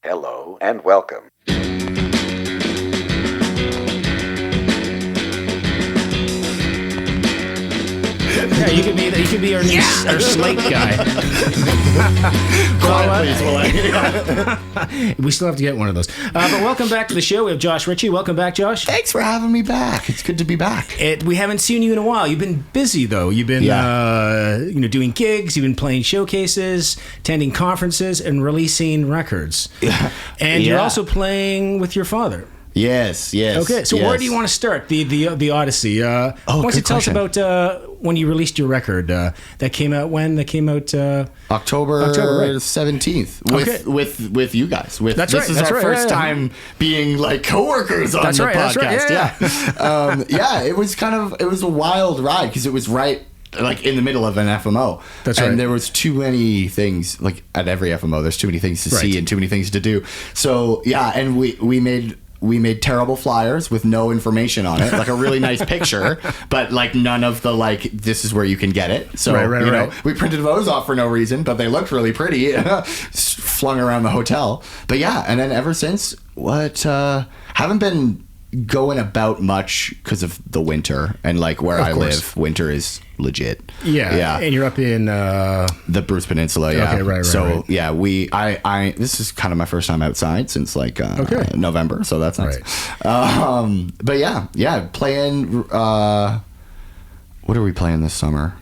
Hello and welcome. Yeah, you could be our new our slate guy. We still have to get one of those. But welcome back to the show. We have Josh Ritchie. Welcome back, Josh. Thanks for having me back. It's good to be back. We haven't seen you in a while. You've been busy though. You've been doing gigs. You've been playing showcases, attending conferences, and releasing records. And you're also playing with your father. Yes. Okay, so where do you want to start? The Odyssey. Why don't you tell us about when you released your record? That came out when? That came out October right. 17th with you guys. This is our first time being like coworkers on the podcast. Yeah. It was a wild ride because it was right like in the middle of an FMO. That's right. And there was too many things, like at every FMO, there's too many things to see and too many things to do. So yeah, and we made terrible flyers with no information on it, like a really nice picture, but like none of the like, this is where you can get it. So you know, we printed those off for no reason, but they looked really pretty, flung around the hotel. But yeah, and then ever since, haven't been going about much because of the winter and like where I live, winter is legit. Yeah. And you're up in the Bruce Peninsula. Yeah. Okay, right. So yeah, I this is kind of my first time outside since like November. So that's nice. Right. But yeah, playing. What are we playing this summer?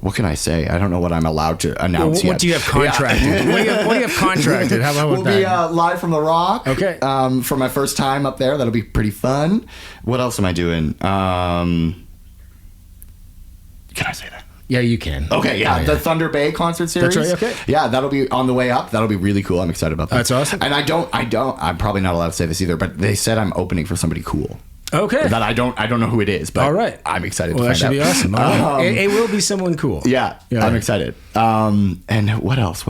What can I say? I don't know what I'm allowed to announce yet. What do you have contracted? Yeah. What do you have contracted? How about we'll that? Be live from the Rock. Okay. For my first time up there, that'll be pretty fun. What else am I doing? Can I say that? Yeah, you can. Okay, yeah. The Thunder Bay concert series. That's right, okay. Yeah, that'll be on the way up. That'll be really cool. I'm excited about that. That's awesome. And I'm probably not allowed to say this either, but they said I'm opening for somebody cool. Okay. That I don't know who it is, but all right. I'm excited to find out. Well, that should be awesome. It will be someone cool. Yeah. I'm excited. And what else?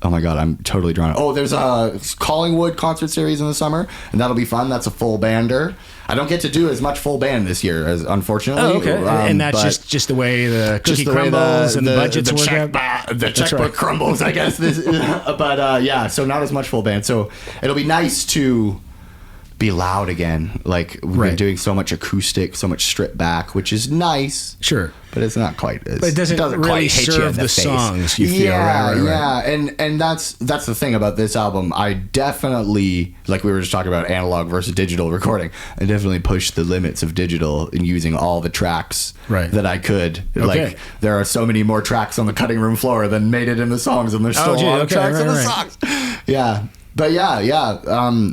Oh my God, I'm totally drawn. Oh, there's a Collingwood concert series in the summer, and that'll be fun. That's a full bander. I don't get to do as much full band this year, as unfortunately. Oh, okay. And that's just the way the cookie crumbles and the budgets work out. The checkbook crumbles, I guess. But yeah, so not as much full band. So it'll be nice to be loud again. Like we've been doing so much acoustic, so much stripped back, which is nice. Sure. But it's not quite as... But it doesn't really quite hit serve you in the face. Songs, you feel. Yeah. And that's the thing about this album. I definitely, like we were just talking about analog versus digital recording, I definitely pushed the limits of digital in using all the tracks that I could. Okay. Like there are so many more tracks on the cutting room floor than made it in the songs, and there's still a lot of tracks in the songs. Yeah. But yeah.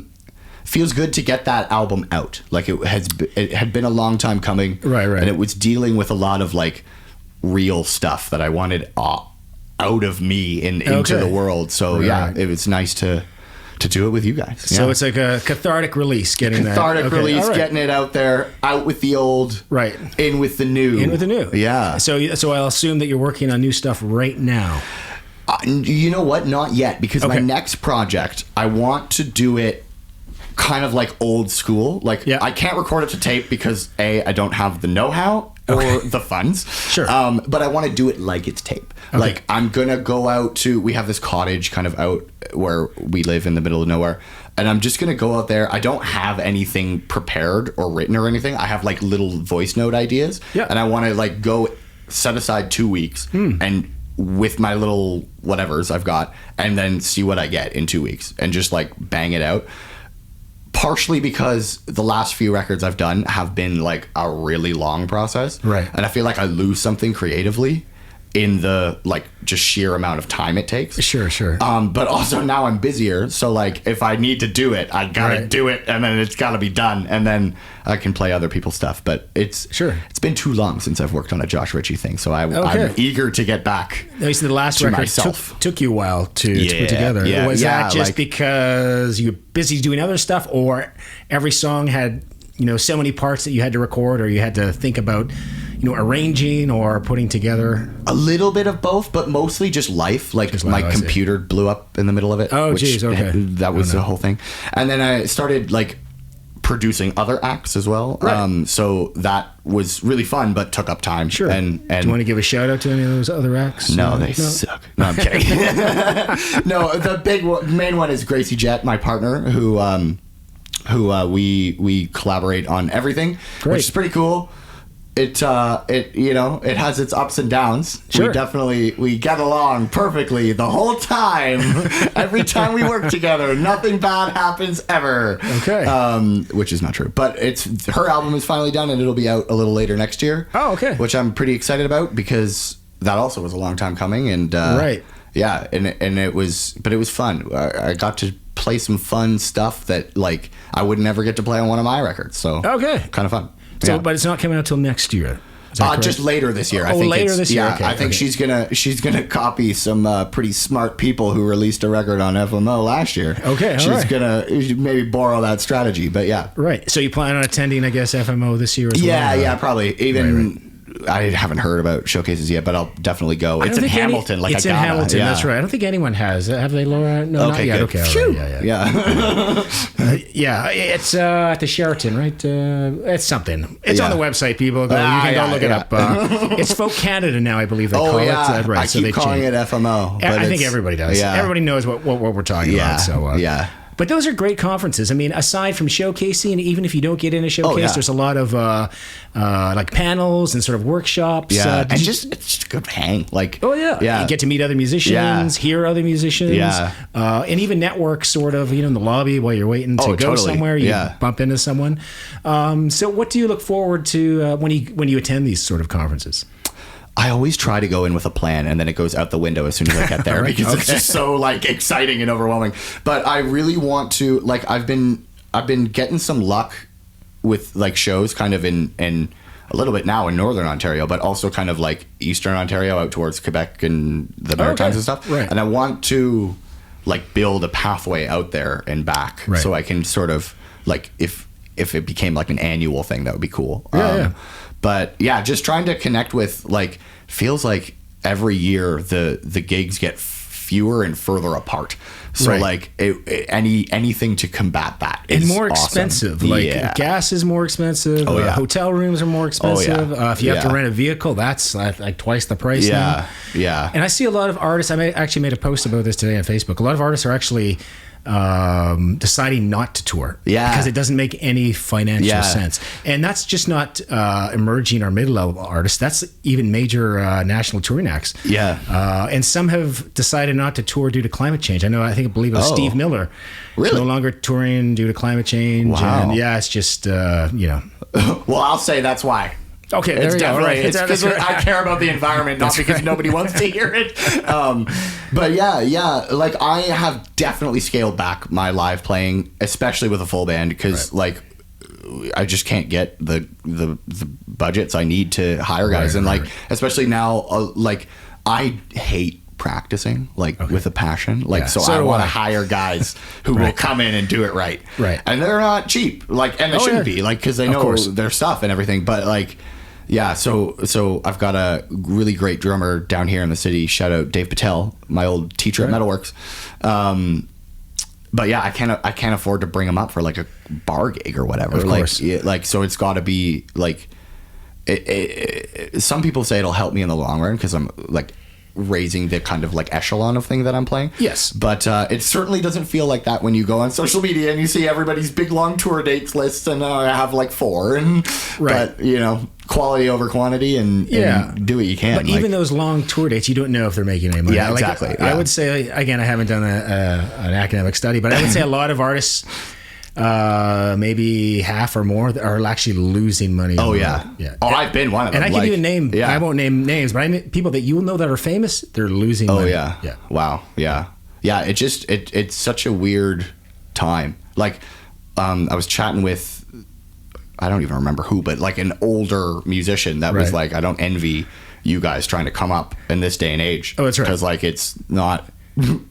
Feels good to get that album out. Like it had been a long time coming, right, and it was dealing with a lot of like real stuff that I wanted out of me and into the world. So it was nice to do it with you guys. So it's like a cathartic release, getting release, getting it out there, out with the old, in with the new, Yeah. So I'll assume that you're working on new stuff right now. You know what? Not yet, because my next project, I want to do it kind of like old school. Like I can't record it to tape because I don't have the know-how or the funds. Sure. But I want to do it like it's tape. Like I'm gonna go out to, we have this cottage kind of out where we live in the middle of nowhere, and I'm just gonna go out there. I don't have anything prepared or written or anything. I have like little voice note ideas, and I want to like go set aside 2 weeks and with my little whatevers I've got, and then see what I get in 2 weeks and just like bang it out. Partially because the last few records I've done have been like a really long process. Right. And I feel like I lose something creatively in the like just sheer amount of time it takes. Sure. But also now I'm busier, so like if I need to do it, I gotta do it, and then it's gotta be done, and then I can play other people's stuff. But it's been too long since I've worked on a Josh Ritchie thing, so I'm eager to get back. At least the last record took you a while to put together. Yeah, was that just because you're busy doing other stuff, or every song had so many parts that you had to record, or you had to think about arranging or putting together? A little bit of both, but mostly just life. Like my computer blew up in the middle of it. Oh, geez, okay. That was the whole thing. And then I started like producing other acts as well. Right. So that was really fun, but took up time. Sure. And do you want to give a shout out to any of those other acts? No, they suck. No, I'm kidding. No, the main one is Gracie Jett, my partner, who we collaborate on everything, which is pretty cool. It has its ups and downs. Sure. We get along perfectly the whole time. Every time we work together, nothing bad happens ever. Okay. Which is not true, but her album is finally done and it'll be out a little later next year. Oh, okay. Which I'm pretty excited about because that also was a long time coming and right. Yeah, and it was fun. I got to play some fun stuff that like I would never get to play on one of my records. So okay, kind of fun. So, but it's not coming out till next year. Just later this year. I think later this year. Yeah, okay, I think she's gonna copy some pretty smart people who released a record on FMO last year. Okay, she's gonna maybe borrow that strategy. But yeah, right. So you plan on attending, I guess, FMO this year as well? Yeah, probably. Even. Right. I haven't heard about showcases yet, but I'll definitely go. It's in Hamilton. It's in Hamilton. Yeah. That's right. I don't think anyone has. Have they, Laura? No, okay, not yet. Good. Okay. Right. Yeah. It's at the Sheraton, right? It's something. It's on the website. People go. You can go look it up. It's Folk Canada now, I believe they call it. Right. I keep calling it FMO. I think everybody does. Yeah. Everybody knows what we're talking about. So yeah. But those are great conferences. I mean, aside from showcasing, even if you don't get in a showcase, there's a lot of like panels and sort of workshops. Yeah, and it's just a good hang. Like, you get to meet other musicians, hear other musicians, and even network sort of. In the lobby while you're waiting to go somewhere, you bump into someone. So, what do you look forward to when you attend these sort of conferences? I always try to go in with a plan and then it goes out the window as soon as I get there because it's just so like exciting and overwhelming. But I really want to like I've been getting some luck with like shows kind of in a little bit now in Northern Ontario, but also kind of like Eastern Ontario out towards Quebec and the Maritimes and stuff. Right. And I want to like build a pathway out there and back so I can sort of like if it became like an annual thing, that would be cool. But yeah, just trying to connect with like feels like every year the gigs get fewer and further apart. So like anything to combat that is and more expensive. Awesome. Like gas is more expensive. Hotel rooms are more expensive. If you have to rent a vehicle, that's like twice the price now. Yeah. And I see a lot of artists. I actually made a post about this today on Facebook. A lot of artists are actually deciding not to tour because it doesn't make any financial sense, and that's just not emerging or mid-level artists. That's even major national touring acts. And some have decided not to tour due to climate change. I believe it was Steve Miller. Really? No longer touring due to climate change. Wow. And it's just well, I'll say that's why. Okay, it's definitely it's because I care about the environment, not because nobody wants to hear it. But like I have definitely scaled back my live playing, especially with a full band, because like I just can't get the budgets I need to hire guys, and like especially now, like I hate practicing with a passion, like so I want to hire guys who will come in and do it right, and they're not cheap, like, and they shouldn't be, like, because they know their stuff and everything, but like. Yeah, so I've got a really great drummer down here in the city. Shout out Dave Patel, my old teacher at Metalworks. But yeah, I can't afford to bring him up for like a bar gig or whatever. Of course. Like so it's got to be like. Some people say it'll help me in the long run because I'm like raising the kind of like echelon of thing that I'm playing. Yes. But it certainly doesn't feel like that when you go on social media and you see everybody's big long tour dates lists and I have like 4 and but quality over quantity and do what you can. But even those long tour dates, you don't know if they're making any money. Yeah, exactly. I would say, again, I haven't done an academic study, but I would say a lot of artists, maybe half or more, are actually losing money. Oh I've been one of them. And I can even name. I won't name names, but I mean people that you will know that are famous. They're losing money. Yeah. Wow. Yeah. It's such a weird time. Like, I was chatting with. I don't even remember who, but like an older musician that was like, I don't envy you guys trying to come up in this day and age. Oh, that's right. Because like it's not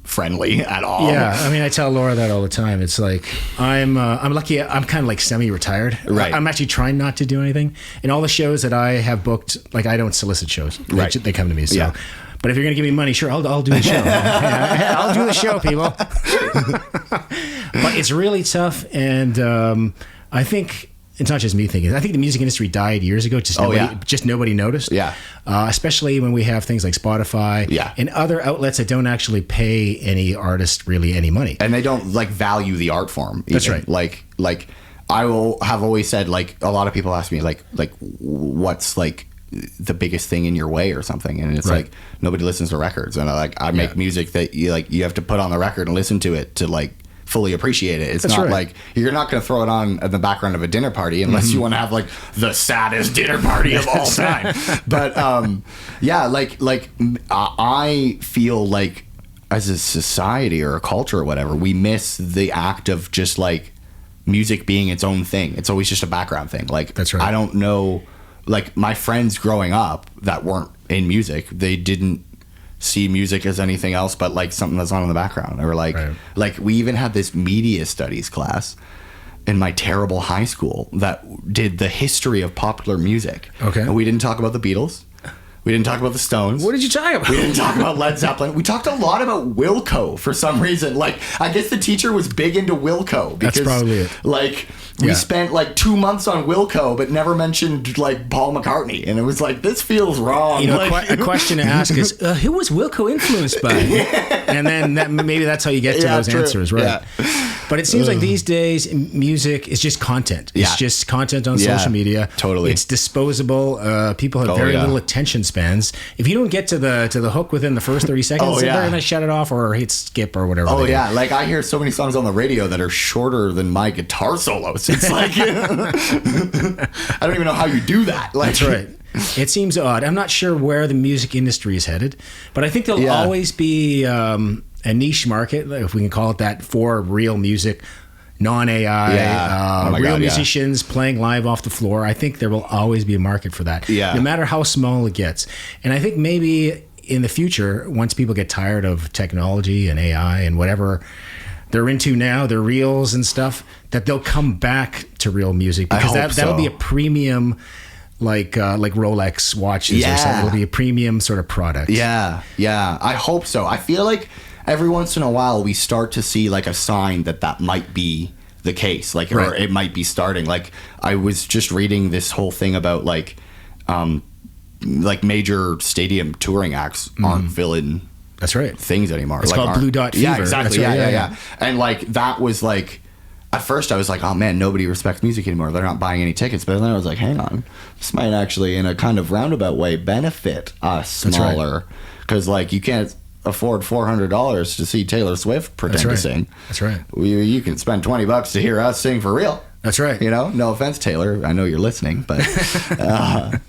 friendly at all. Yeah, I mean, I tell Laura that all the time. It's like I'm lucky. I'm kind of like semi-retired. Right. I'm actually trying not to do anything. And all the shows that I have booked, like I don't solicit shows. Right. They come to me. So. But if you're going to give me money, sure, I'll do the show. I'll do the show, people. But it's really tough, and I think it's not just me thinking. I think the music industry died years ago. Just nobody noticed. Yeah. Especially when we have things like Spotify and other outlets that don't actually pay any artist really any money. And they don't like value the art form. Even. That's right. Like I will have always said, like, a lot of people ask me like what's like the biggest thing in your way or something, and it's like nobody listens to records, and I make music that you have to put on the record and listen to it to like fully appreciate it. It's not like you're not going to throw it on in the background of a dinner party unless you want to have like the saddest dinner party of all time. But I feel like as a society or a culture or whatever, we miss the act of just like music being its own thing. It's always just a background thing. Like, that's right. I don't know, like my friends growing up that weren't in music, they didn't see music as anything else but like something that's on in the background. Or like like we even had this media studies class in my terrible high school that did the history of popular music. Okay. And we didn't talk about the Beatles. We didn't talk about the Stones. What did you talk about? We didn't talk about Led Zeppelin. We talked a lot about Wilco for some reason. Like, I guess the teacher was big into Wilco. Because, that's probably it. Like, we spent like 2 months on Wilco, but never mentioned like Paul McCartney. And it was like, this feels wrong. You know, like, a question to ask is, who was Wilco influenced by? And then maybe that's how you get to those answers, right? Yeah. But it seems like these days, music is just content. It's just content on social media. Totally. It's disposable. People have very little attention spans. If you don't get to the hook within the first 30 seconds, they're going to shut it off or hit skip or whatever. Oh, yeah. Like, I hear so many songs on the radio that are shorter than my guitar solos. It's like, I don't even know how you do that. Like, that's right. It seems odd. I'm not sure where the music industry is headed, but I think there'll always be a niche market, if we can call it that, for real music, non-AI, real musicians playing live off the floor. I think there will always be a market for that, no matter how small it gets. And I think maybe in the future, once people get tired of technology and AI and whatever they're into now, their reels and stuff, that they'll come back to real music, because that'll be a premium, like Rolex watches or something. It'll be a premium sort of product. Yeah. I hope so. I feel like every once in a while we start to see like a sign that might be the case, like, or it might be starting. Like, I was just reading this whole thing about like major stadium touring acts aren't filling things anymore. It's like, called Blue Dot Fever. Yeah, exactly. Yeah. And like, that was like, at first I was like, oh man, nobody respects music anymore. They're not buying any tickets. But then I was like, hang on, this might actually, in a kind of roundabout way, benefit us smaller. Because like, you can't afford $400 to see Taylor Swift pretend to sing. That's right. You can spend $20 to hear us sing for real. That's right. You know, no offense, Taylor. I know you're listening, but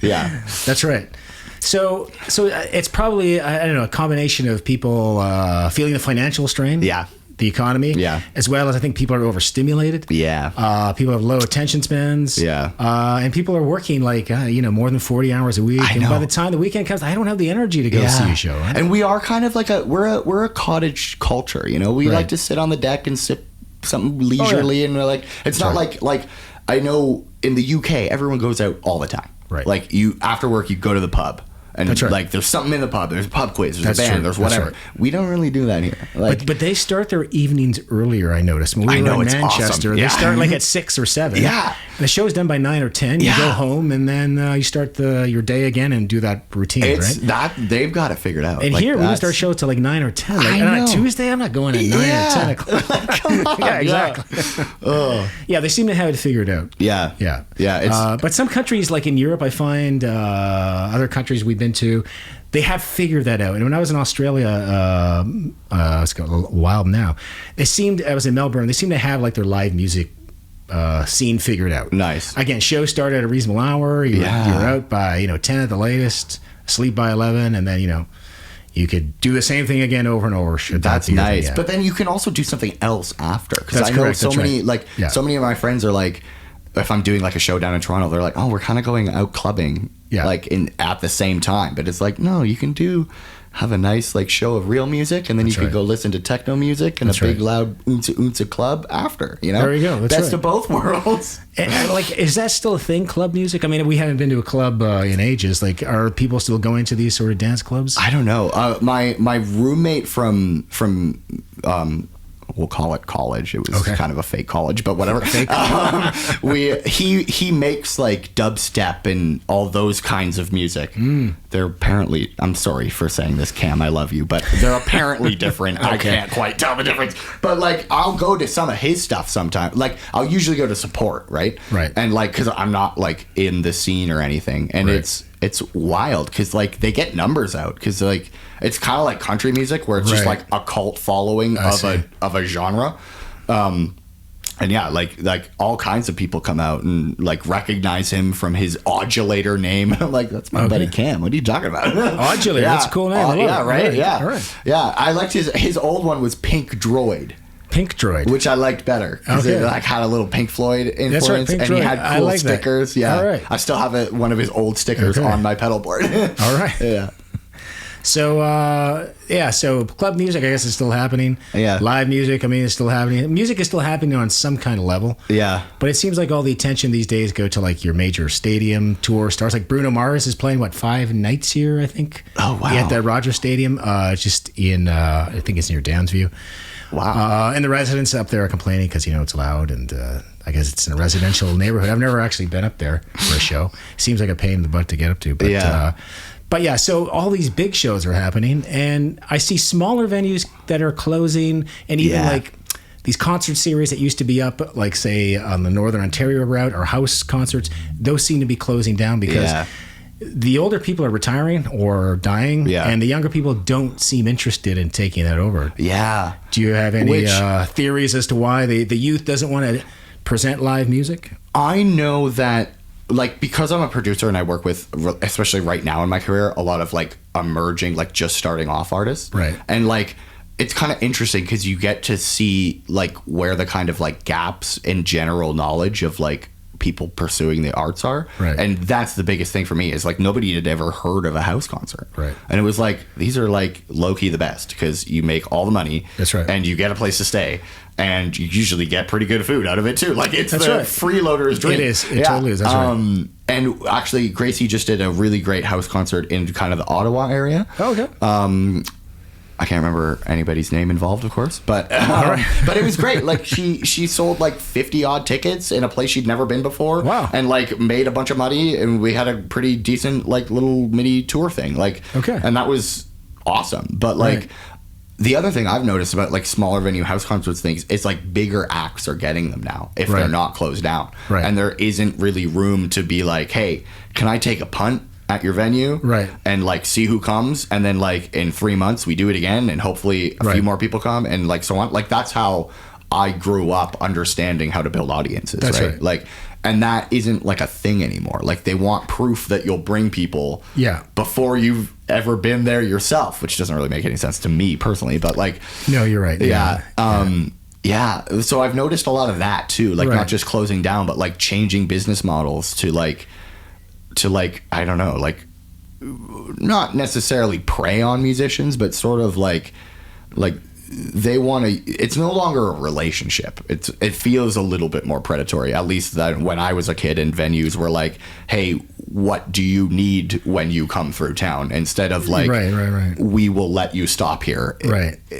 yeah. That's right. So it's probably, I don't know, a combination of people feeling the financial strain. Yeah. The economy, as well as I think people are overstimulated. People have low attention spans. And people are working like more than 40 hours a week. And by the time the weekend comes, I don't have the energy to go see a show. Right? And we are kind of like we're a cottage culture. You know, we like to sit on the deck and sip something leisurely, and we're like, it's not like I know in the UK everyone goes out all the time. Right. Like, you after work you go to the pub. And like, there's something in the pub. There's a pub quiz. There's a band. There's whatever. We don't really do that here. Like, but they start their evenings earlier. I noticed when we were in Manchester. Awesome. They start like at 6 or 7. Yeah. The show's done by 9 or 10. You go home and then you start your day again and do that routine. Right? They've got it figured out. And like, here we don't start shows till like 9 or 10. Like, on Tuesday, I'm not going at 9 or 10 o'clock. Come on. Yeah, exactly. Yeah, they seem to have it figured out. Yeah. But some countries, like in Europe, I find other countries we've been to, they have figured that out. And when I was in Australia, it's a while now, I was in Melbourne, they seemed to have like their live music scene figured out. Nice. Again, shows start at a reasonable hour. You're out by 10 at the latest, sleep by 11, and then you could do the same thing again over and over. That's nice. But then you can also do something else after. Because I know so many of my friends are like, if I'm doing like a show down in Toronto, they're like, oh, we're kind of going out clubbing like at the same time. But it's like, no, you can have a nice like show of real music, and then you can go listen to techno music and big loud oonsa club after, There you go. Best of both worlds. And like, is that still a thing, club music? I mean, we haven't been to a club in ages. Like, are people still going to these sort of dance clubs? I don't know. My roommate from we'll call it college. It was kind of a fake college, but whatever. He makes like dubstep and all those kinds of music. They're apparently, I'm sorry for saying this, Cam, I love you, but they're apparently different. I can't quite tell the difference. But like, I'll go to some of his stuff sometimes. Like, I'll usually go to support, right? Right. And like, because I'm not like in the scene or anything, and it's wild because like they get numbers out because like it's kind of like country music where it's just like a cult following of a genre. And yeah, like all kinds of people come out and like recognize him from his Odulator name. I'm like, that's my buddy Cam. What are you talking about? Odulator, that's a cool name. Yeah, right. Right. Yeah, all right. Yeah. I liked his old one was Pink Droid. Pink Droid, which I liked better because it like had a little Pink Floyd influence, right, Pink and Droid. he had cool stickers. That. Yeah, all right. I still have one of his old stickers on my pedal board. All right. Yeah. So so club music, I guess, is still happening. Yeah. Live music, I mean, is still happening. Music is still happening on some kind of level. Yeah. But it seems like all the attention these days go to like your major stadium tour stars. Like Bruno Mars is playing 5 nights here, I think. Oh wow. At the Rogers Stadium, just in I think it's near Downsview. Wow. And the residents up there are complaining because it's loud, and I guess it's in a residential neighborhood. I've never actually been up there for a show. Seems like a pain in the butt to get up to, but But yeah, so all these big shows are happening, and I see smaller venues that are closing, and even like these concert series that used to be up, like say on the Northern Ontario route or house concerts, those seem to be closing down because the older people are retiring or dying, and the younger people don't seem interested in taking that over. Yeah. Do you have any theories as to why the youth doesn't want to present live music? I know that, like, because I'm a producer and I work with, especially right now in my career, a lot of like emerging, like just starting off artists. Right. And like, it's kind of interesting because you get to see like where the kind of like gaps in general knowledge of like people pursuing the arts are. Right. And that's the biggest thing for me is like nobody had ever heard of a house concert. Right. And it was like, these are like low-key the best because you make all the money. That's right. And you get a place to stay. And you usually get pretty good food out of it too. Like it's freeloader's dream. It is. It totally is. That's right. And actually, Gracie just did a really great house concert in kind of the Ottawa area. Oh, okay. I can't remember anybody's name involved, of course, but but it was great. Like she sold like 50 odd tickets in a place she'd never been before. Wow. And like made a bunch of money, and we had a pretty decent like little mini tour thing. Like and that was awesome. But like the other thing I've noticed about like smaller venue house concerts things is like bigger acts are getting them now if they're not closed down. Right. And there isn't really room to be like, hey, can I take a punt at your venue and like see who comes, and then like in 3 months we do it again and hopefully a few more people come, and like so on. Like that's how I grew up understanding how to build audiences. That's right. Like, and that isn't like a thing anymore. Like they want proof that you'll bring people before you've ever been there yourself, which doesn't really make any sense to me personally, but like no, you're right. So I've noticed a lot of that too, like not just closing down but like changing business models to like I don't know, like not necessarily prey on musicians, but sort of like they want to. It's no longer a relationship. It feels a little bit more predatory. At least that when I was a kid and venues were like, hey, what do you need when you come through town? Instead of like, we will let you stop here.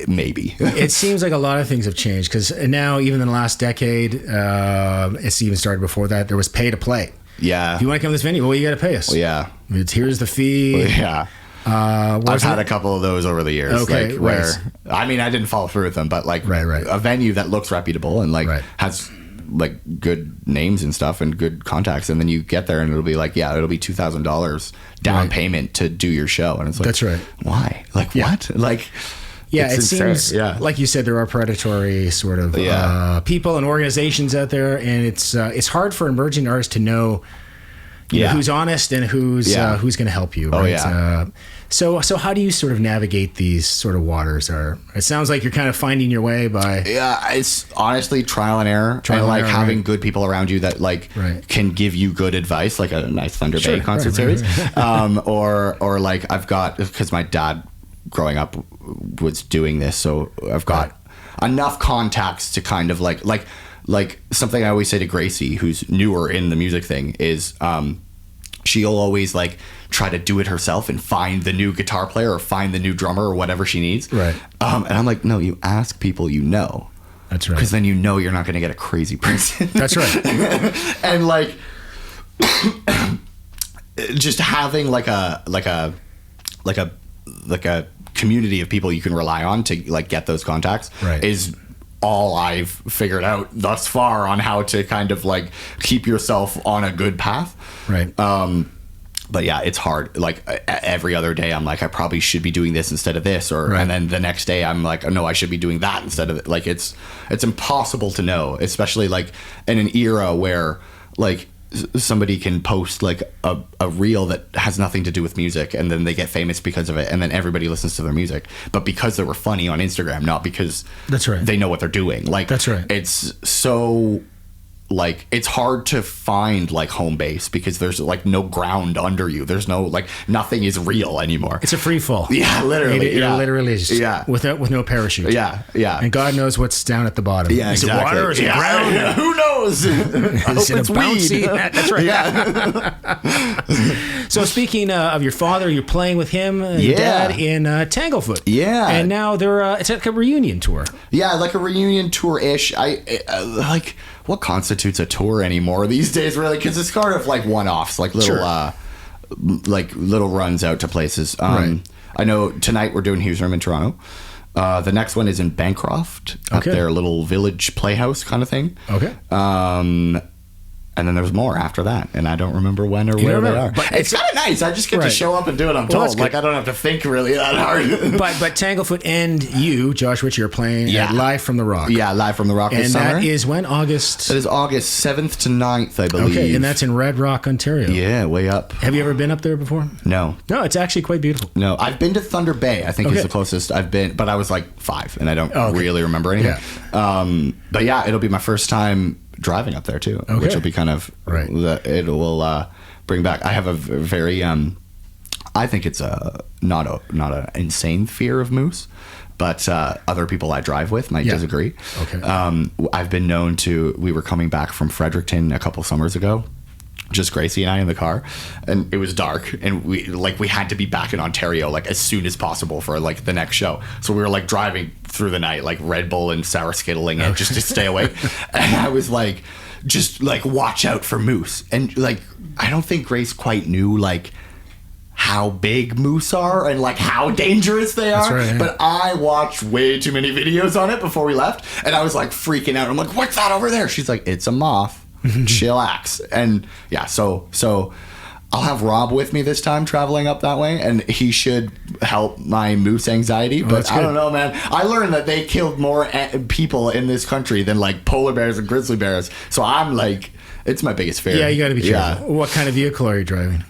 Maybe. It seems like a lot of things have changed because now even in the last decade, it's even started before that. There was pay to play. Yeah. If you want to come to this venue, well, you got to pay us. Well, yeah. Here's the fee. Well, yeah. I've had a couple of those over the years. Okay. Like where, I mean, I didn't follow through with them, but like a venue that looks reputable and like has like good names and stuff and good contacts, and then you get there and it'll be like, it'll be $2,000 down payment to do your show, and it's like, that's right. Why? Like what? Like. Yeah, it seems like you said, there are predatory sort of people and organizations out there, and it's hard for emerging artists to know, who's honest and who's going to help you. Right? So how do you sort of navigate these sort of waters? It sounds like you're kind of finding your way by. Yeah, it's honestly trial and error, having good people around you that like can give you good advice, like a nice Thunder Bay concert series, or like I've got, because my dad growing up was doing this, so I've got enough contacts to kind of like something I always say to Gracie, who's newer in the music thing, is she'll always like try to do it herself and find the new guitar player or find the new drummer or whatever she needs. And I'm like, no, you ask people you know. That's right. Because then you know you're not going to get a crazy person. That's right. And like, just having like a community of people you can rely on to like get those contacts is all I've figured out thus far on how to kind of like keep yourself on a good path. Right. But yeah, it's hard. Like every other day I'm like, I probably should be doing this instead of this, or and then the next day I'm like, oh no, I should be doing that instead of it. Like it's impossible to know, especially like in an era where like somebody can post like a reel that has nothing to do with music, and then they get famous because of it, and then everybody listens to their music, but because they were funny on Instagram, not because they know what they're doing. Like it's so like it's hard to find like home base because there's like no ground under you. There's no like nothing is real anymore. It's a free fall. Yeah, literally. It literally is. Yeah, with no parachute. Yeah. And God knows what's down at the bottom. Yeah, is exactly. it water? Is it ground? Yeah. Who knows? I hope it's weed. That's right. Yeah. So speaking of your father, you're playing with him, your dad in Tanglefoot. Yeah. And now they're it's like a reunion tour. Yeah, like a reunion tour-ish. I like. What constitutes a tour anymore these days, really? Because it's kind of like one-offs, like little, little runs out to places. I know tonight we're doing Hughes Room in Toronto. The next one is in Bancroft, at their little village playhouse kind of thing. Okay. And then there's more after that, and I don't remember when or where they are. But it's kind of nice. I just get to show up and do what I'm told. Like I don't have to think really that hard. but Tanglefoot and you, Josh Ritchie, are playing at Live from the Rock. Yeah, Live from the Rock this summer. And that is when? August? That is August 7th to 9th, I believe. Okay, and that's in Red Rock, Ontario. Yeah, way up. Have you ever been up there before? No. No, it's actually quite beautiful. No, I've been to Thunder Bay, I think is the closest I've been, but I was like 5, and I don't really remember anything. Yeah. But yeah, it'll be my first time driving up there too, which will be kind of it will bring back. I have a very I think it's not an insane fear of moose, but other people I drive with might disagree. I've been known to. We were coming back from Fredericton a couple summers ago, just Gracie and I in the car, and it was dark, and we had to be back in Ontario like as soon as possible for like the next show. So we were like driving through the night, like Red Bull and sour skittling it just to stay awake. And I was like, just like watch out for moose. And like I don't think Grace quite knew like how big moose are and like how dangerous they are. Right, yeah. But I watched way too many videos on it before we left, and I was like freaking out. I'm like, what's that over there? She's like, it's a moth. Chillax. And yeah, so I'll have Rob with me this time traveling up that way, and he should help my moose anxiety. But I don't know, man. I learned that they killed more people in this country than like polar bears and grizzly bears. So I'm like, it's my biggest fear. Yeah, you got to be careful. What kind of vehicle are you driving?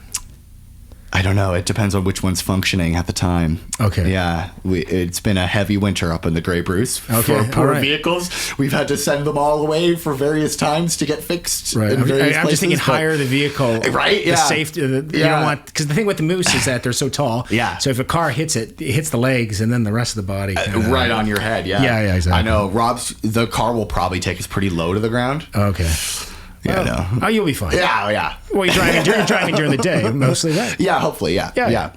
I don't know. It depends on which one's functioning at the time. Okay. Yeah. It's been a heavy winter up in the Grey Bruce for poor vehicles. We've had to send them all away for various times to get fixed. Right. I'm just thinking higher the vehicle. Right. Yeah. The safety. You don't want, because the thing with the moose is that they're so tall. Yeah. So if a car hits it, it hits the legs and then the rest of the body. Right on your head. Yeah. Yeah, exactly. I know. The car will probably take us pretty low to the ground. Okay. Yeah, no. Oh, you'll be fine. Yeah. Well, you're driving during the day, mostly, right? Yeah, hopefully, yeah.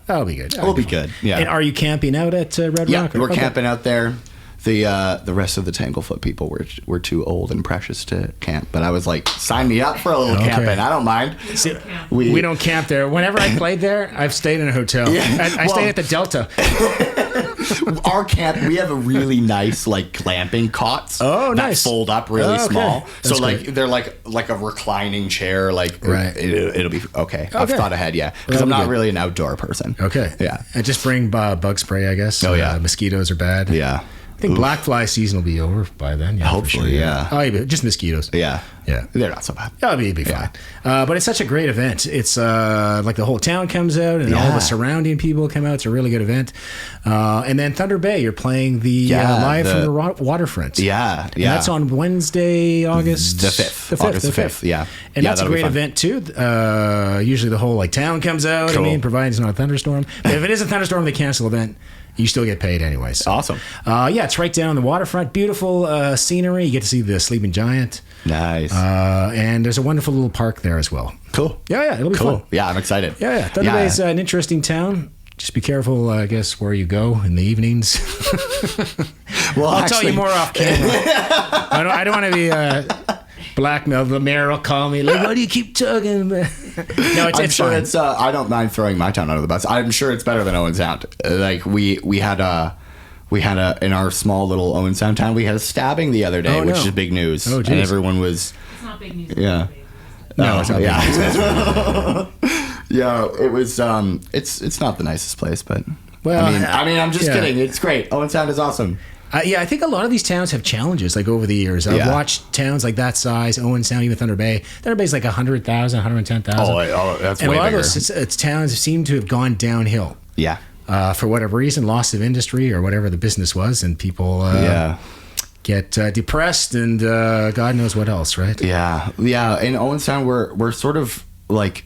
That'll be good. We'll be good. Yeah. And are you camping out at Red Rock? Yeah, we're camping out there. The rest of the Tanglefoot people were too old and precious to camp, but I was like, sign me up for a little camping. I don't mind. See, we don't camp there. Whenever I played there, I've stayed in a hotel. Yeah. I stayed at the Delta. Our camp, we have a really nice like glamping cots that fold up really small. That's so like great. They're like a reclining chair. Like it'll be okay. I've thought ahead, because I'm not really an outdoor person. Okay, yeah. And just bring bug spray, I guess. Oh yeah, mosquitoes are bad. Yeah. I think black fly season will be over by then. Yeah, hopefully, yeah. Oh, yeah, just mosquitoes. Yeah. They're not so bad. It'll be fine. But it's such a great event. It's like the whole town comes out and all the surrounding people come out. It's a really good event. And then Thunder Bay, you're playing the Live from the Waterfront. Yeah. And that's on Wednesday, August the 5th. August the 5th. Yeah. And that's a great event too. Usually the whole like town comes out. Cool. I mean, provided it's not a thunderstorm. But if it is a thunderstorm, they cancel the event. You still get paid anyways. Awesome. It's right down on the waterfront. Beautiful scenery. You get to see the Sleeping Giant. Nice. And there's a wonderful little park there as well. Cool. Yeah, it'll be fun. Yeah, I'm excited. Yeah. Thunder Bay is an interesting town. Just be careful, I guess, where you go in the evenings. Well, I'll tell you more off camera. I don't want to be blackmailed. The mayor will call me like, "Why do you keep tugging?" No, it's sure fine. It's. I don't mind throwing my town under the bus. I'm sure it's better than Owen Sound. Like we had in our small little Owen Sound town, we had a stabbing the other day, which is big news. Oh, and everyone was. It's not big news. Yeah. No, it's not big news. Yeah, it was. It's not the nicest place, but well, I mean, I'm just kidding. It's great. Owen Sound is awesome. I think a lot of these towns have challenges. Like over the years, I've watched towns like that size, Owen Sound, even Thunder Bay. Thunder Bay's like 100,000, 110,000. Oh, that's and way a lot bigger. of those towns seem to have gone downhill. Yeah. For whatever reason, loss of industry or whatever the business was, and people get depressed and God knows what else, right? Yeah. In Owen Sound, we're sort of like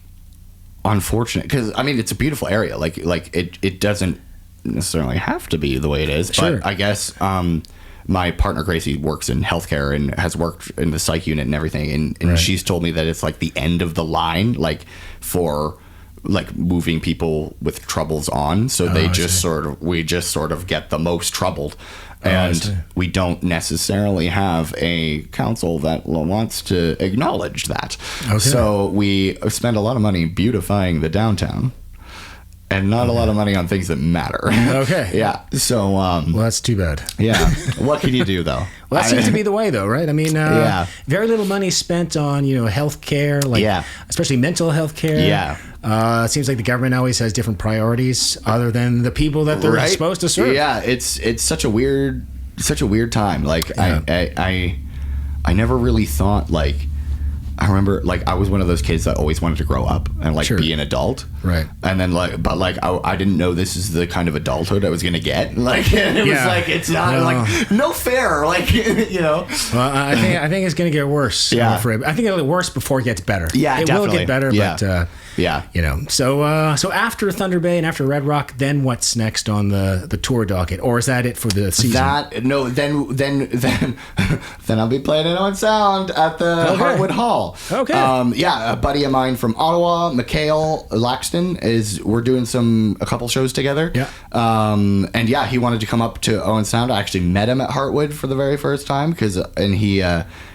unfortunate because I mean it's a beautiful area. Like it doesn't necessarily have to be the way it is. Sure. But I guess my partner Gracie works in healthcare and has worked in the psych unit and everything, and she's told me that it's like the end of the line, like for like moving people with troubles on. So we just sort of get the most troubled. And we don't necessarily have a council that wants to acknowledge that. Okay. So we spend a lot of money beautifying the downtown and not a lot of money on things that matter. Okay. Yeah. So, well, that's too bad. Yeah. What can you do, though? Well, that seems to be the way, though, right? I mean, very little money spent on, health care, especially mental health care. Yeah. It seems like the government always has different priorities other than the people that they're supposed to serve. Yeah, it's such a weird time. Like I never really thought like. I remember, like, I was one of those kids that always wanted to grow up and, like, be an adult. Right. And then, like, but, like, I didn't know this is the kind of adulthood I was going to get. Like, and it was like, it's not, like, no fair. Like, Well, I think it's going to get worse. Yeah. I'm afraid. I think it'll get worse before it gets better. Yeah, it definitely. will get better, but... So after Thunder Bay and after Red Rock, then what's next on the tour docket, or is that it for the season? Then I'll be playing in Owen Sound at the Hartwood Hall. Okay. A buddy of mine from Ottawa, Mikhail Laxton, we're doing a couple shows together. Yeah. And he wanted to come up to Owen Sound. I actually met him at Hartwood for the very first time and he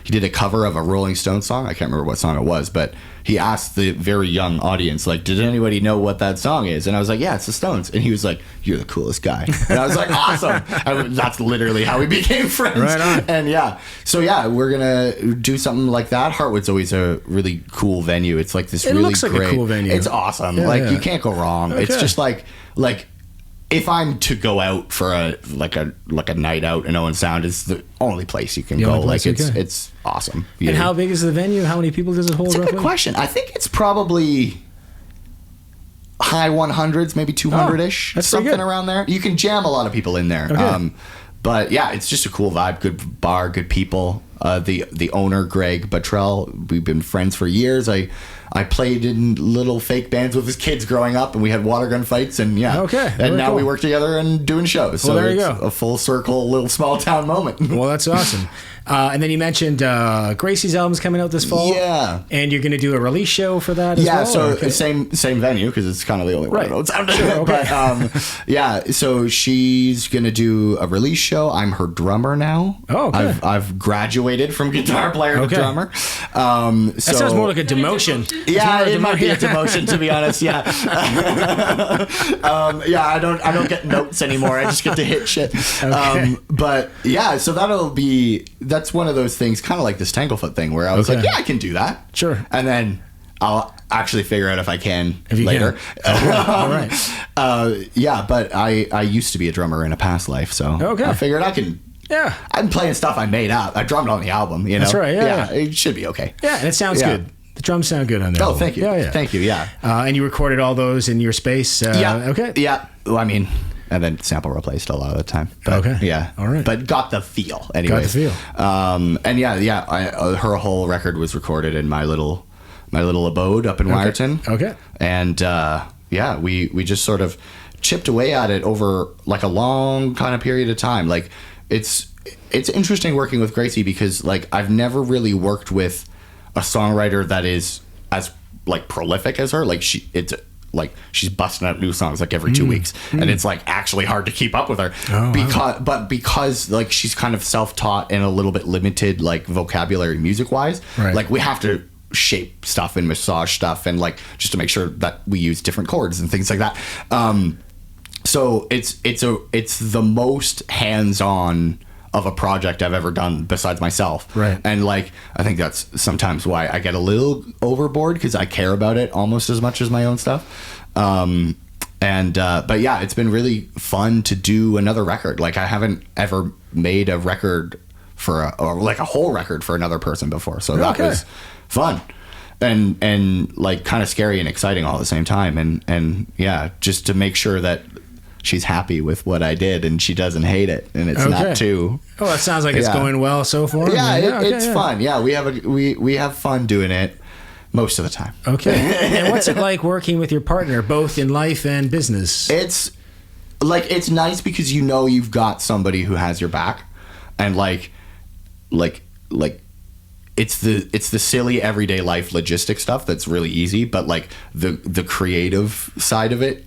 did a cover of a Rolling Stones song. I can't remember what song it was, but he asked the very young audience, like, did anybody know what that song is? And I was like, yeah, it's the Stones. And he was like, you're the coolest guy. And I was like, awesome. That's literally how we became friends. Right on. And we're going to do something like that. Hartwood's always a really cool venue. It's like this really great. A cool venue. It's awesome. Yeah, you can't go wrong. Okay. It's just like if I'm to go out for a night out in Owen Sound, it's the only place you can go. Like it's awesome. And how big is the venue? How many people does it hold? It's a good question. I think it's probably high 100s, maybe 200-ish, something around there. You can jam a lot of people in there. Okay. But yeah, it's just a cool vibe. Good bar, good people. The owner, Greg Buttrell, we've been friends for years. I played in little fake bands with his kids growing up, and we had water gun fights, and and now we work together and doing shows. So there you go. A full circle, little small town moment. Well, that's awesome. And then you mentioned Gracie's album's coming out this fall. Yeah. And you're going to do a release show for that as well? Yeah, so same venue, because it's kind of the only one I know. Sure, but so she's going to do a release show. I'm her drummer now. Oh, okay. I've graduated from guitar player to drummer. That sounds more like a demotion. Yeah, it might be a demotion, to be honest. Yeah. I don't get notes anymore. I just get to hit shit. Okay. But yeah, so that's one of those things, kind of like this Tanglefoot thing, where I was like, yeah, I can do that. Sure. And then I'll actually figure out if I can later. All right. But I used to be a drummer in a past life, so I figured I can. Yeah. I'm playing stuff I made up. I drummed on the album, That's right. Yeah. It should be okay. Yeah, and it sounds good. The drums sound good on there. Oh, thank you. Yeah. Thank you. Yeah. And you recorded all those in your space. Okay. Yeah. Well, I mean, and then sample replaced a lot of the time. But, yeah. All right. But got the feel anyway. Got the feel. And her whole record was recorded in my little abode up in Wyerton. Okay. And we just sort of chipped away at it over like a long kind of period of time. Like it's interesting working with Gracie because like I've never really worked with a songwriter that is as like prolific as her. Like it's like she's busting out new songs like every 2 weeks, and it's like actually hard to keep up with her because like she's kind of self-taught and a little bit limited like vocabulary music wise. Like we have to shape stuff and massage stuff and like just to make sure that we use different chords and things like that. So it's the most hands-on of a project I've ever done besides myself. And like I think that's sometimes why I get a little overboard, because I care about it almost as much as my own stuff. But yeah, it's been really fun to do another record. Like I haven't ever made a record or like a whole record for another person before, so that was fun and like kind of scary and exciting all at the same time. And yeah, just to make sure that she's happy with what I did and she doesn't hate it and it's not too. Oh, that sounds like it's going well so far. Yeah, it's fun. Yeah, we have fun doing it most of the time. And what's it like working with your partner, both in life and business? It's nice because you know you've got somebody who has your back, and like it's the silly everyday life logistic stuff that's really easy, but like the creative side of it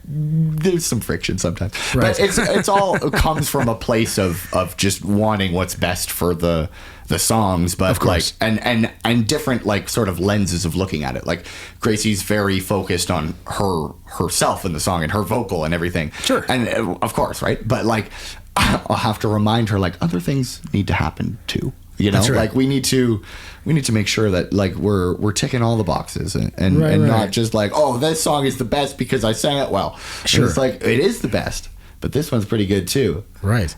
there's some friction sometimes. But it's all it comes from a place of just wanting what's best for the songs, but of course, like and different like sort of lenses of looking at it. Like Gracie's very focused on herself in the song and her vocal and everything. And of course, right? But like I'll have to remind her like other things need to happen too. You know, like we need to make sure that like we're ticking all the boxes and not just like, oh, this song is the best because I sang it well. It's like it is the best, but this one's pretty good too.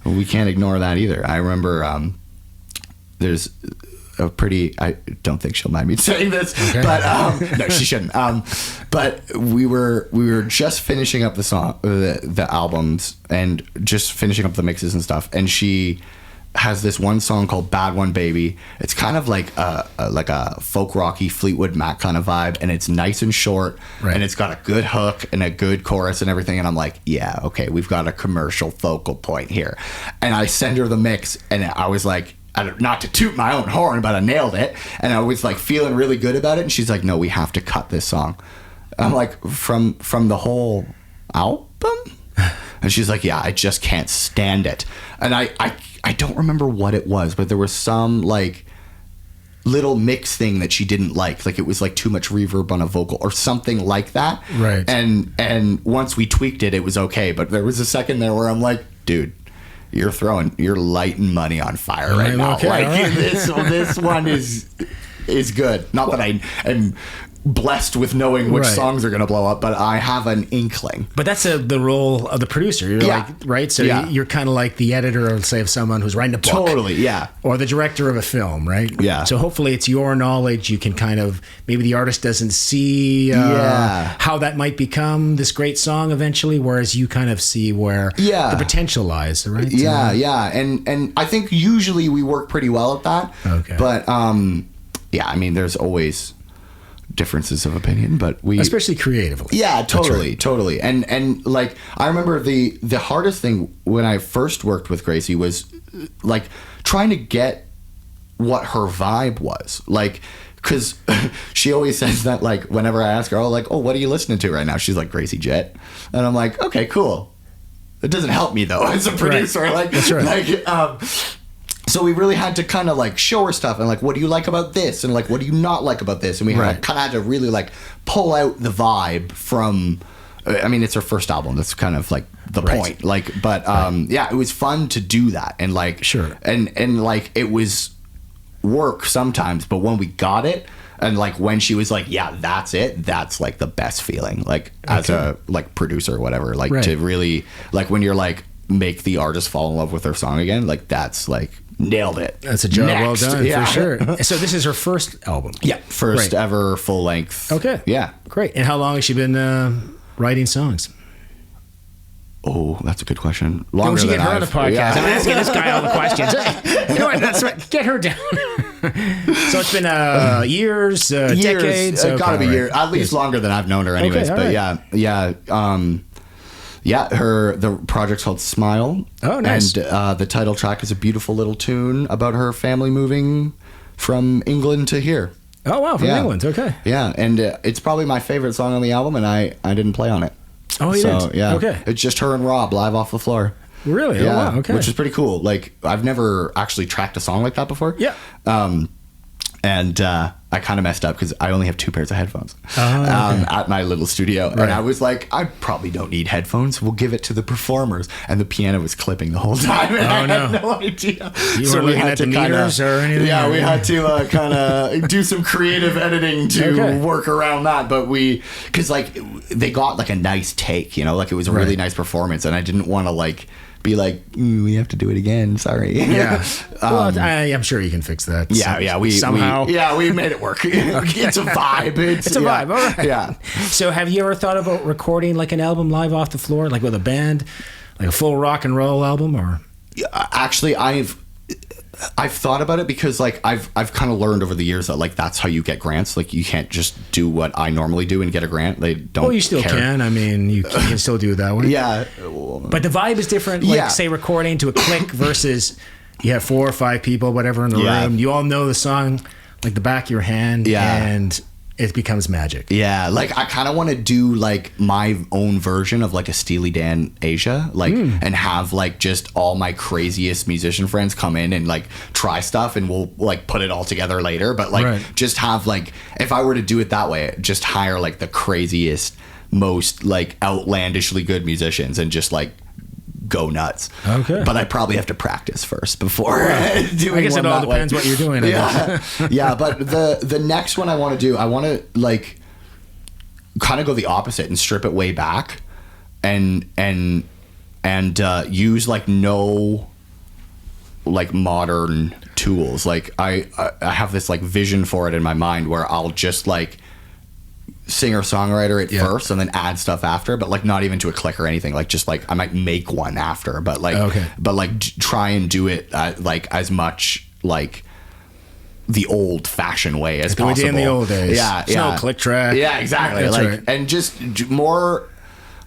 We can't ignore that either. I remember there's a pretty, I don't think she'll mind me saying this, but no, she shouldn't. But we were just finishing up the song, the albums, and just finishing up the mixes and stuff, and she has this one song called Bad One Baby. It's kind of like a folk rocky Fleetwood Mac kind of vibe, and it's nice and short, and it's got a good hook and a good chorus and everything, and I'm like, yeah, okay, we've got a commercial focal point here. And I send her the mix, and I was like, not to toot my own horn, but I nailed it, and I was like feeling really good about it, and she's like, no, we have to cut this song. I'm like, from the whole album? And she's like, yeah, I just can't stand it. And I don't remember what it was, but there was some like little mix thing that she didn't like it was like too much reverb on a vocal or something like that. And once we tweaked it, it was okay. But there was a second there where I'm like, dude, you're lighting money on fire right now. This one is good. Not that I am blessed with knowing which songs are going to blow up, but I have an inkling. But that's the role of the producer. You're like, right? So you're kind of like the editor of, say, of someone who's writing a book. Totally, yeah. Or the director of a film, right? Yeah. So hopefully it's your knowledge. You can kind of, maybe the artist doesn't see how that might become this great song eventually, whereas you kind of see where the potential lies, right? Yeah. And I think usually we work pretty well at that. Okay. But, I mean, there's always differences of opinion, but we, especially creatively. Yeah, totally. And like I remember the hardest thing when I first worked with Gracie was like trying to get what her vibe was. Like, because she always says that, like, whenever I ask her, oh, what are you listening to right now? She's like, Gracie Jet. And I'm like, okay, cool. It doesn't help me though as a producer. Like, that's right. So we really had to kind of like show her stuff and like, what do you like about this? And like, what do you not like about this? And we kind of had to really like pull out the vibe from, I mean, it's her first album. That's kind of like the point. Like, but it was fun to do that. And like, and like it was work sometimes, but when we got it and like when she was like, yeah, that's it. That's like the best feeling, like as a like producer or whatever, like to really like when you're like make the artist fall in love with their song again. Like that's like, nailed it. That's a job well done, for sure. So this is her first album? Yeah, first ever full length. Okay. Yeah. Great. And how long has she been writing songs? Oh, that's a good question. Longer than get her on the podcast. Yeah. I'm asking this guy all the questions. You know what? That's right. Get her down. So it's been years, decades. It's got to be years. At least longer than I've known her anyways. But the project's called Smile. Oh, nice. And the title track is a beautiful little tune about her family moving from England to here. Oh, wow, from England. Okay. Yeah, and it's probably my favorite song on the album, and I didn't play on it. Oh, you didn't? Yeah. Okay. It's just her and Rob live off the floor. Really? Yeah, oh, wow. Okay. Which is pretty cool. Like, I've never actually tracked a song like that before. Yeah. And I kind of messed up because I only have 2 pairs of headphones at my little studio. Right. And I was like, I probably don't need headphones. We'll give it to the performers. And the piano was clipping the whole time. And I had no idea. You were looking at the meters or anything? Yeah, we had to kind of do some creative editing to work around that. But because like they got like a nice take, you know, like it was a really nice performance. And I didn't want to like be like, we have to do it again. Sorry. Yeah. Well, I'm sure you can fix that. Yeah. We made it work. It's a vibe. It's a vibe. All right. Yeah. So have you ever thought about recording like an album live off the floor, like with a band, like a full rock and roll album, or? Actually, I've thought about it because like I've kind of learned over the years that like that's how you get grants. Like you can't just do what I normally do and get a grant. They don't. Well, you still can. I mean, you can still do it that way. Yeah. But the vibe is different. Like say recording to a click versus you have 4 or 5 people, whatever, in the room. You all know the song like the back of your hand. Yeah. And it becomes magic. Yeah, like I kind of want to do like my own version of like a Steely Dan Asia, like and have like just all my craziest musician friends come in and like try stuff, and we'll like put it all together later. But like just have like, if I were to do it that way, just hire like the craziest, most like outlandishly good musicians and just like go nuts. Okay. But I probably have to practice first before doing I guess it all depends what you're doing. Yeah, but the next one I want to do, I want to like kind of go the opposite and strip it way back and use like no like modern tools. Like I have this like vision for it in my mind where I'll just like singer-songwriter at first and then add stuff after, but like not even to a click or anything, like just like I might make one after, but like try and do it like as much like the old-fashioned way as possible. We did in the old days. No click track. Yeah, exactly. That's like and just more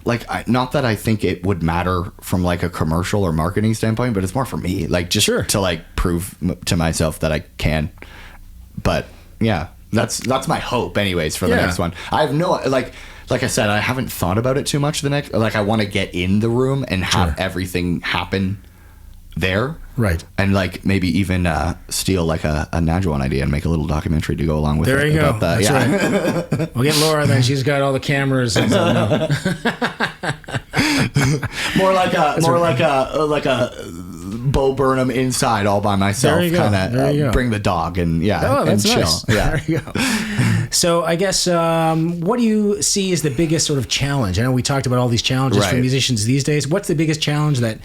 like not that I think it would matter from like a commercial or marketing standpoint, but it's more for me, like just to like prove to myself that I can. But yeah, that's my hope anyways for the next one. I have no like I said, I haven't thought about it too much. The next, like I want to get in the room and have everything happen there, right? And like maybe even steal like a Najwan idea and make a little documentary to go along with there it. You about go. That. Right. We'll get Laura then. She's got all the cameras. And more like a Bo Burnham inside all by myself, kind of bring the dog and that's chill. Nice. Yeah, there you go. So I guess what do you see as the biggest sort of challenge? I know we talked about all these challenges for musicians these days. What's the biggest challenge that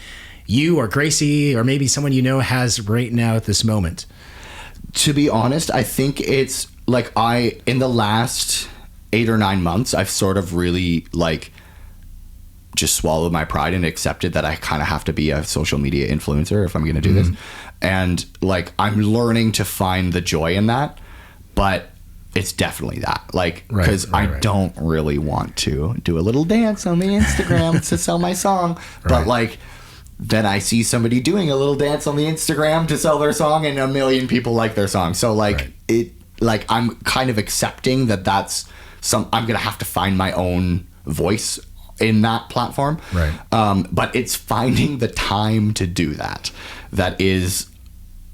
you or Gracie or maybe someone you know has right now at this moment? To be honest, I think it's like in the last 8 or 9 months, I've sort of really like just swallowed my pride and accepted that I kind of have to be a social media influencer if I'm going to do this. And like, I'm learning to find the joy in that, but it's definitely that, like, because I don't really want to do a little dance on the Instagram to sell my song, but like, then I see somebody doing a little dance on the Instagram to sell their song and 1 million people like their song. So like I'm kind of accepting that's I'm going to have to find my own voice in that platform. Right. But it's finding the time to do that is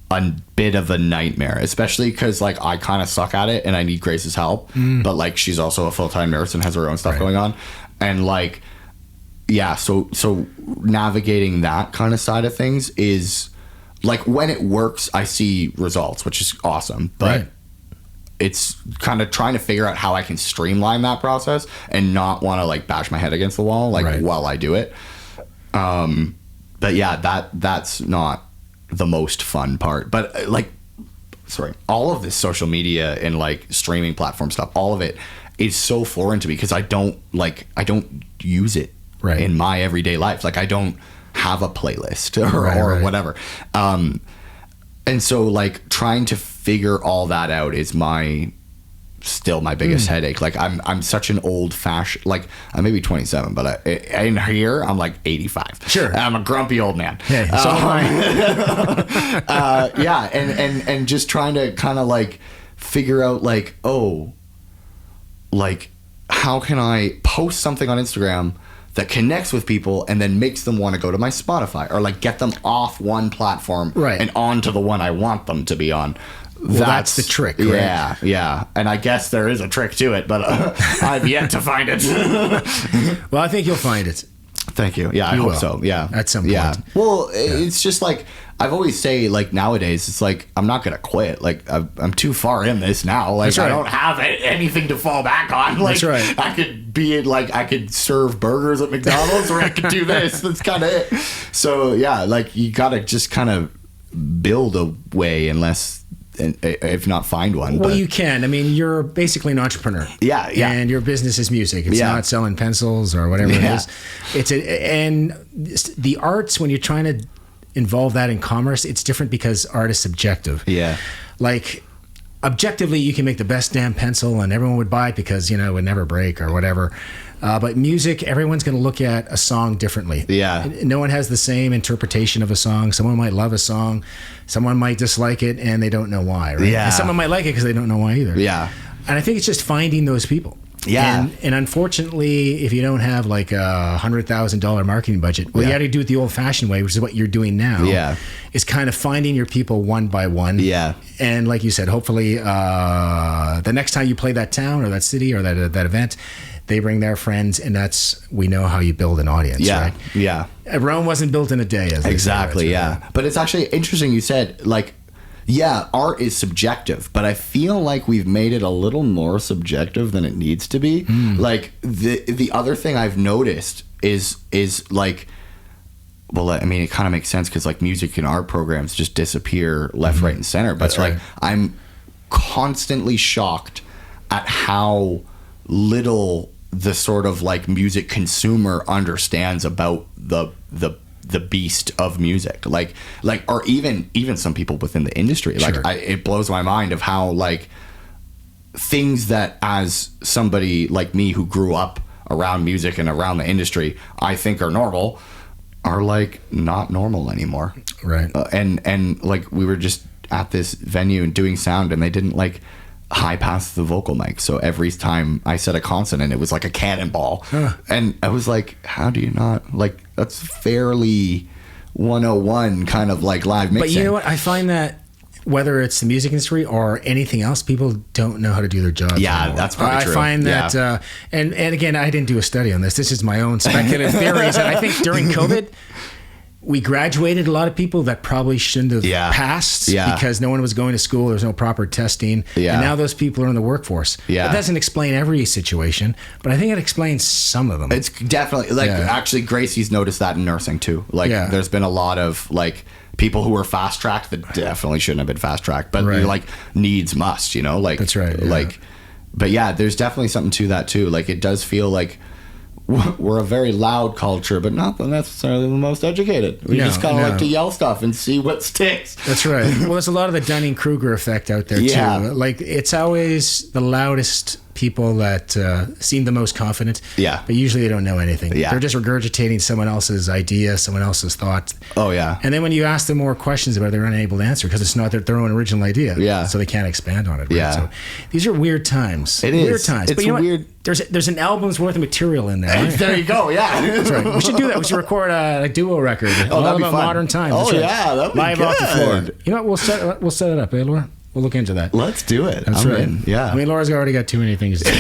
a bit of a nightmare, especially because like I kind of suck at it and I need Grace's help, but like she's also a full-time nurse and has her own stuff going on, and like so navigating that kind of side of things is like, when it works I see results, which is awesome, but it's kind of trying to figure out how I can streamline that process and not want to like bash my head against the wall while I do it. But yeah, that's not the most fun part, but all of this social media and like streaming platform stuff, all of it is so foreign to me because I don't use it in my everyday life. Like I don't have a playlist or whatever. And so like trying to figure all that out is still my biggest headache. Like I'm such an old fashioned, like I may be 27, but in here I'm like 85. Sure. I'm a grumpy old man. Hey, and just trying to kind of like figure out like, oh, like how can I post something on Instagram that connects with people and then makes them want to go to my Spotify, or like get them off one platform and onto the one I want them to be on. Well, that's the trick, right? Yeah. And I guess there is a trick to it, but I've yet to find it. Well, I think you'll find it. Thank you. Yeah, I hope so. Yeah. At some point. Yeah. Well, it's just like, I've always say, like, nowadays, it's like, I'm not going to quit. Like, I'm too far in this now. Like, I don't have anything to fall back on. Like, that's right. I could be like, I could serve burgers at McDonald's, or I could do this. That's kind of it. So, yeah, like, you got to just kind of build a way, if not find one. Well, you can. I mean, you're basically an entrepreneur. Yeah. And your business is music. It's not selling pencils or whatever it is. And the arts, when you're trying to involve that in commerce, it's different because art is subjective. Yeah. Like, objectively, you can make the best damn pencil and everyone would buy it because, it would never break or whatever. But music, everyone's going to look at a song differently. Yeah. No one has the same interpretation of a song. Someone might love a song. Someone might dislike it and they don't know why, right? Yeah. And someone might like it because they don't know why either. Yeah. And I think it's just finding those people. Yeah. And unfortunately, if you don't have like a $100,000 marketing budget, you got to do it the old-fashioned way, which is what you're doing now. Yeah. Is kind of finding your people one by one. Yeah. And like you said, hopefully the next time you play that town or that city or that event, they bring their friends, and we know how you build an audience, right? Yeah. Rome wasn't built in a day, as they exactly, say, yeah. But it's actually interesting you said, like, yeah, art is subjective, but I feel like we've made it a little more subjective than it needs to be. Like, the other thing I've noticed is like, well, I mean, it kind of makes sense because, like, music and art programs just disappear left, right, and center. But, like, I'm constantly shocked at how little the sort of, like, music consumer understands about the beast of music, like or even some people within the industry. Like, it blows my mind of how, like, things that as somebody like me who grew up around music and around the industry I think are normal are, like, not normal anymore, right? And like, we were just at this venue and doing sound, and they didn't, like, high pass the vocal mic, so every time I said a consonant it was like a cannonball. And I was like, how do you not, like, that's fairly 101 kind of, like, live mixing. But you know what, I find that whether it's the music industry or anything else, people don't know how to do their job anymore. That's probably true. I find that and again, I didn't do a study on this is my own speculative theories, and I think during COVID we graduated a lot of people that probably shouldn't have passed because no one was going to school. There's no proper testing. And now those people are in the workforce. That doesn't explain every situation, but I think it explains some of them. It's definitely, like, actually, Gracie's noticed that in nursing too. Like, there's been a lot of, like, people who were fast tracked that definitely shouldn't have been fast tracked, but like, needs must, like, that's right. Like, but there's definitely something to that too. Like, it does feel like we're a very loud culture, but not necessarily the most educated. We just kind of like to yell stuff and see what sticks. That's right. Well, there's a lot of the Dunning-Kruger effect out there too. Like, it's always the loudest people that seem the most confident. But usually they don't know anything. They're just regurgitating someone else's idea, someone else's thought. And then when you ask them more questions about it, they're unable to answer because it's not their own original idea. So they can't expand on it. Right? So these are weird times. It is. Weird times. It's but you know weird. What? There's an album's worth of material in there. Right? There you go. Yeah. That's right. We should do that. We should record a duo record. All that'd be about fun. modern times. Oh, that'd be live good. Off the floor. You know what? We'll set it up, eh, Laura? We'll look into that. Let's do it. That's right. Yeah. I mean, Laura's already got too many things to do.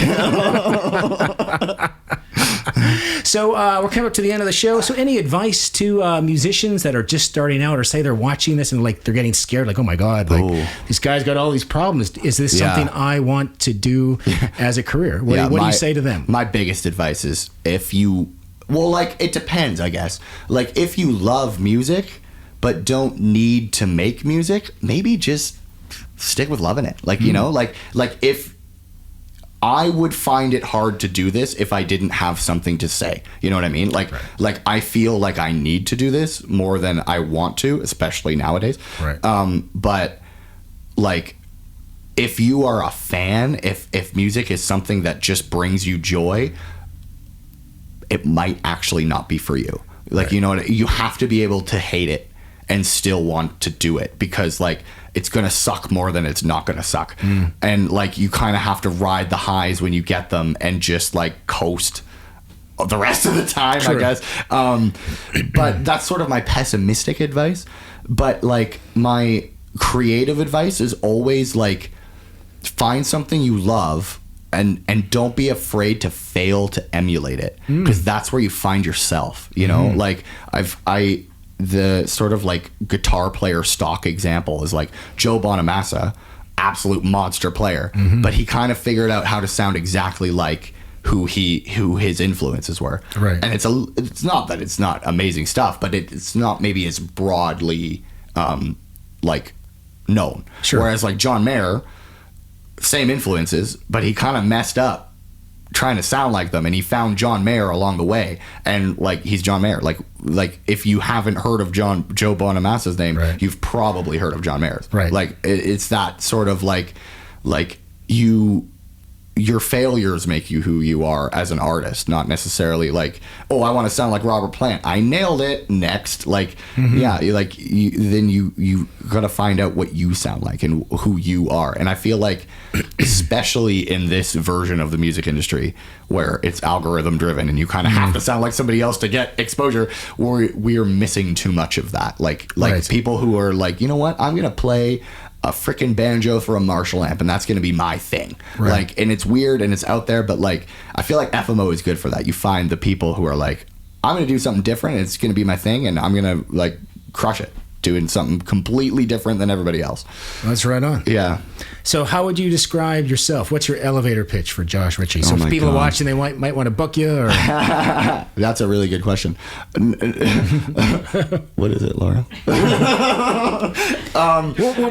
So we're coming up to the end of the show. So any advice to musicians that are just starting out, or say they're watching this and, like, they're getting scared, like, oh my God, like, this guy's got all these problems. Is this something I want to do as a career? What do you say to them? My biggest advice is, it depends, I guess. Like, if you love music but don't need to make music, maybe just stick with loving it. Like, like if I would find it hard to do this if I didn't have something to say. You know what I mean? Like, like, I feel like I need to do this more than I want to, especially nowadays. Right. But, like, if you are a fan, if music is something that just brings you joy, it might actually not be for you. Like, you know what? You have to be able to hate it and still want to do it, because like it's gonna suck more than it's not gonna suck. And like you kind of have to ride the highs when you get them and just like coast the rest of the time. True. I guess. But that's sort of my pessimistic advice. But like my creative advice is always like, find something you love and don't be afraid to fail to emulate it, because that's where you find yourself, you know. Like the sort of like guitar player stock example is like Joe Bonamassa, absolute monster player, but he kind of figured out how to sound exactly like who his influences were. Right. And it's not that it's not amazing stuff, but it's not maybe as broadly like known. Sure. Whereas like John Mayer, same influences, but he kind of messed up trying to sound like them, and he found John Mayer along the way, and like he's John Mayer. Like if you haven't heard of Joe Bonamassa's name, right, you've probably heard of John Mayer's. Right. Like it's that sort of like your failures make you who you are as an artist, not necessarily like, oh, I want to sound like Robert Plant, I nailed it, next. Like yeah, then you gotta find out what you sound like and who you are. And I feel like especially in this version of the music industry where it's algorithm driven and you kind of have to sound like somebody else to get exposure, we are missing too much of that. Like right, people who are like, you know what, I'm gonna play a freaking banjo for a Marshall amp, and that's going to be my thing. Right. Like, and it's weird and it's out there, but like, I feel like FMO is good for that. You find the people who are like, I'm going to do something different, and it's going to be my thing, and I'm going to like crush it doing something completely different than everybody else. That's right on. Yeah. So how would you describe yourself? What's your elevator pitch for Josh Ritchie? So if people are watching, they might want to book you, or that's a really good question. What is it, Laura?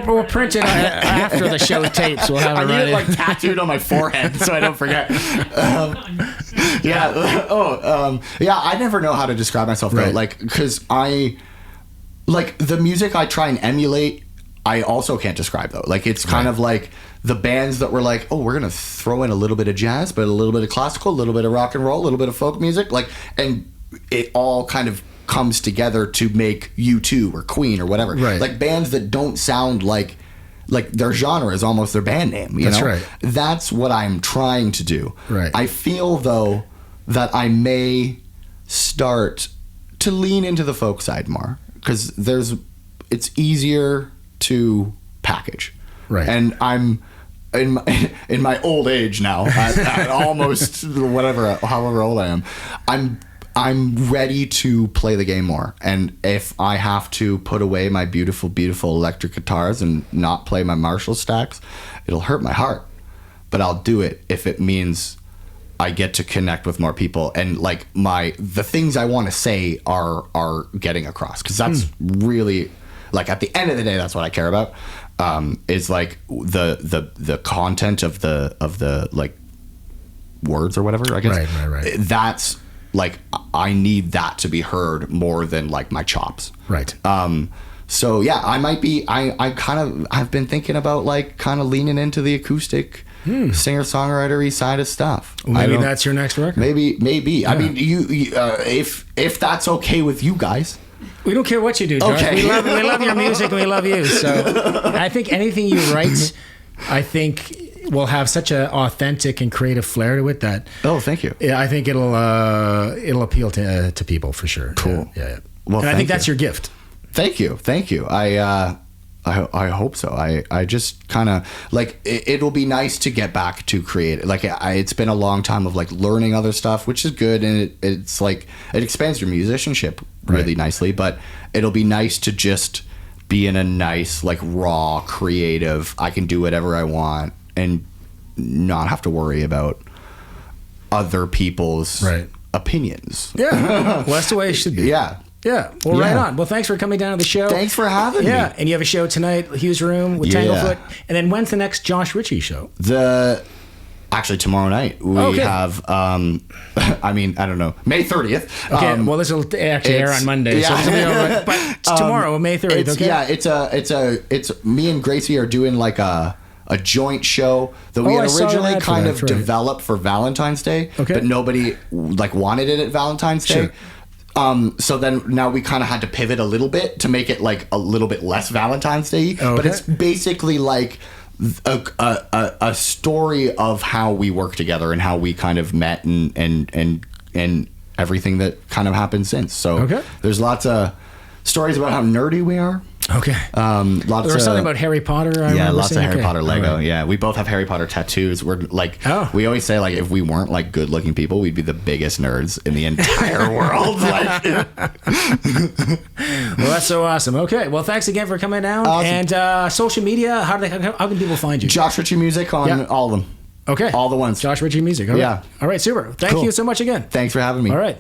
We'll print it after the show tapes. We'll have it right. I need it like tattooed on my forehead so I don't forget. Yeah. Yeah. I never know how to describe myself though. Right. Like, because like the music I try and emulate, I also can't describe though. Like it's kind of like the bands that were like, oh, we're gonna throw in a little bit of jazz, but a little bit of classical, a little bit of rock and roll, a little bit of folk music, like, and it all kind of comes together to make U2 or Queen or whatever. Right. Like bands that don't sound like their genre is almost their band name. You know? Right. That's what I'm trying to do. Right. I feel though that I may start to lean into the folk side more, because it's easier to package. Right. And I'm in my old age now, at almost however old I am, I'm ready to play the game more. And if I have to put away my beautiful, beautiful electric guitars and not play my Marshall stacks, it'll hurt my heart. But I'll do it if it means I get to connect with more people, and like the things I want to say are getting across, because that's really, like, at the end of the day, that's what I care about, is like the content of the like words or whatever, I guess. Right. That's like, I need that to be heard more than like my chops. Right. So yeah, I've been thinking about like kind of leaning into the acoustic singer-songwriter-y side of stuff. Well, maybe that's your next record. Maybe. Yeah. I mean, you if that's okay with you guys. We don't care what you do, Josh. Okay. We love your music and we love you. So I think anything you write, I think will have such an authentic and creative flair to it that. Oh, thank you. Yeah, I think it'll appeal to people for sure. Cool. Yeah. Well, and I think that's your gift. Thank you. I hope so. I just kind of like it'll be nice to get back to create. Like it's been a long time of like learning other stuff, which is good, and it's like it expands your musicianship really nicely. But it'll be nice to just be in a nice like raw creative. I can do whatever I want and not have to worry about other people's opinions. Yeah, well, that's the way it should be. Yeah. Yeah. Well, right on. Well, thanks for coming down to the show. Thanks for having me. Yeah. And you have a show tonight, Hughes Room with Tanglefoot. And then when's the next Josh Ritchie show? Actually, tomorrow night we have, I don't know, May 30th. Okay. Well, this will actually air on Monday. Yeah. So this will be all right. But it's tomorrow, May 30th. Okay. Yeah. It's me and Gracie are doing like a joint show that we had originally kind of developed for Valentine's Day, but nobody like wanted it at Valentine's Day. So then now we kind of had to pivot a little bit to make it like a little bit less Valentine's Day, but it's basically like a story of how we work together and how we kind of met and everything that kind of happened since. So there's lots of stories about how nerdy we are. Okay. Lots there was something about Harry Potter. Lots of Harry Potter Lego. Right. Yeah, we both have Harry Potter tattoos. We're like, we always say like, if we weren't like good-looking people, we'd be the biggest nerds in the entire world. Well, that's so awesome. Okay, well, thanks again for coming down. Awesome. And social media, how can people find you? Josh Ritchie Music on all of them. Okay. All the ones. Josh Ritchie Music. All right. Yeah. All right, super. Thank you so much again. Thanks for having me. All right.